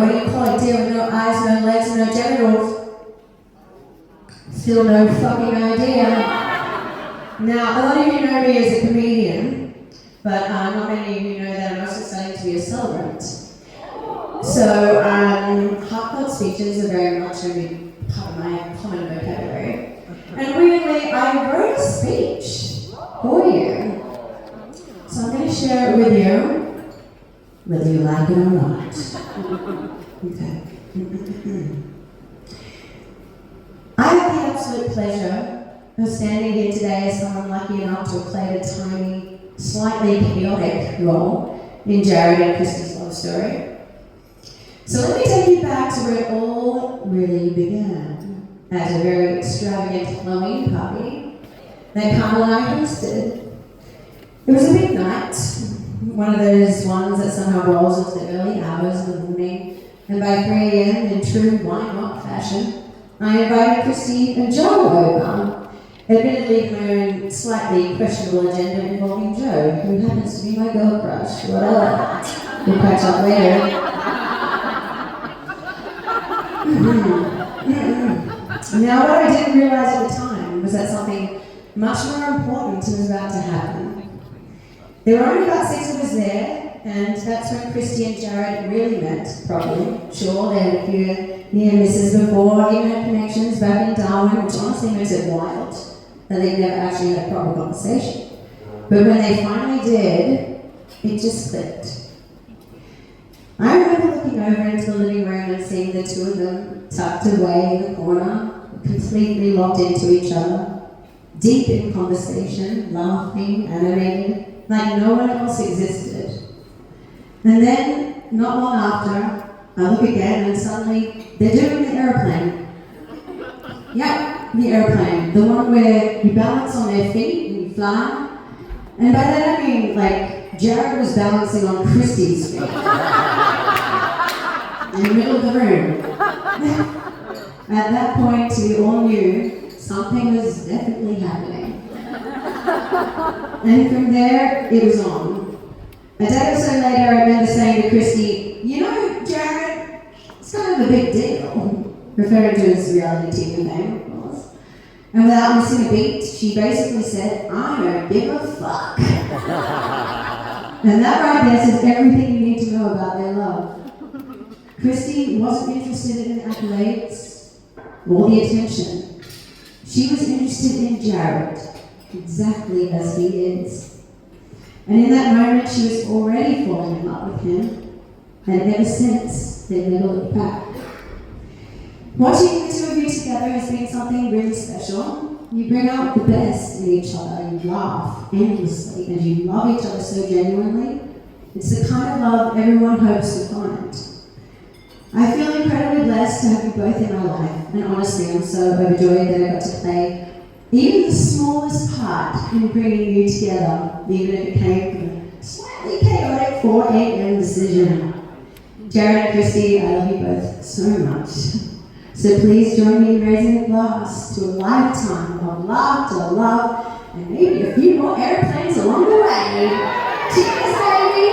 What do you call it? Deer with no eyes, no legs, no genitals. Still no fucking idea. Now, a lot of you know me as a comedian, but not many of you know that I'm also starting to be a celebrant. So, heartfelt speeches are very much a big part of my common vocabulary. And weirdly, I wrote a speech for you. So I'm going to share it with you, whether you like it or not. Okay. I have the absolute pleasure of standing here today as someone lucky enough to have played a tiny, slightly chaotic role in Jarrod and Kristy's love story. So let me take you back to where it all really began, at a very extravagant Halloween party that Kiel and I hosted. It was a big night, one of those ones that somehow rolls into the early hours of the morning, and by 3 a.m. in true why-not fashion, I invited Kristy and Jarrod over, admittedly my own slightly questionable agenda involving Joe, who happens to be my girl crush, whatever. We'll catch up later. Now, what I didn't realize at the time was that something much more important was about to happen. There were only about 6 of us there, and that's when Kristy and Jarrod really met properly. Sure, they had a few near misses before, even had connections back in Darwin, which honestly makes it wild that they've never actually had a proper conversation. But when they finally did, it just clicked. I remember looking over into the living room and seeing the two of them tucked away in the corner, completely locked into each other, deep in conversation, laughing, animated, like no one else existed. And then, not long after, I look again and suddenly they're doing the airplane. Yeah, the airplane. The one where you balance on their feet and you fly. And by that I mean, like, Jarrod was balancing on Kristy's feet. In the middle of the room. At that point, we all knew something was definitely happening. And from there, it was on. A day or so later, I remember saying to Kristy, you know, Jarrod, it's kind of a big deal. Referring to his reality TV fame, of course. And without missing a beat, she basically said, I don't give a fuck. And that right there says everything you need to know about their love. Kristy wasn't interested in accolades or the attention. She was interested in Jarrod, exactly as he is. And in that moment, she was already falling in love with him, and ever since, they've never looked back. Watching the two of you together has been something really special. You bring out the best in each other, you laugh endlessly, and you love each other so genuinely. It's the kind of love everyone hopes to find. I feel incredibly blessed to have you both in my life, and honestly, I'm so overjoyed that I got to play even the smallest part in bringing you together, even if it came from a slightly chaotic 4 a.m. decision. Jarrod and Kristy, I love you both so much. So please join me in raising a glass to a lifetime of laughter, love, and maybe a few more airplanes along the way. Cheers, baby!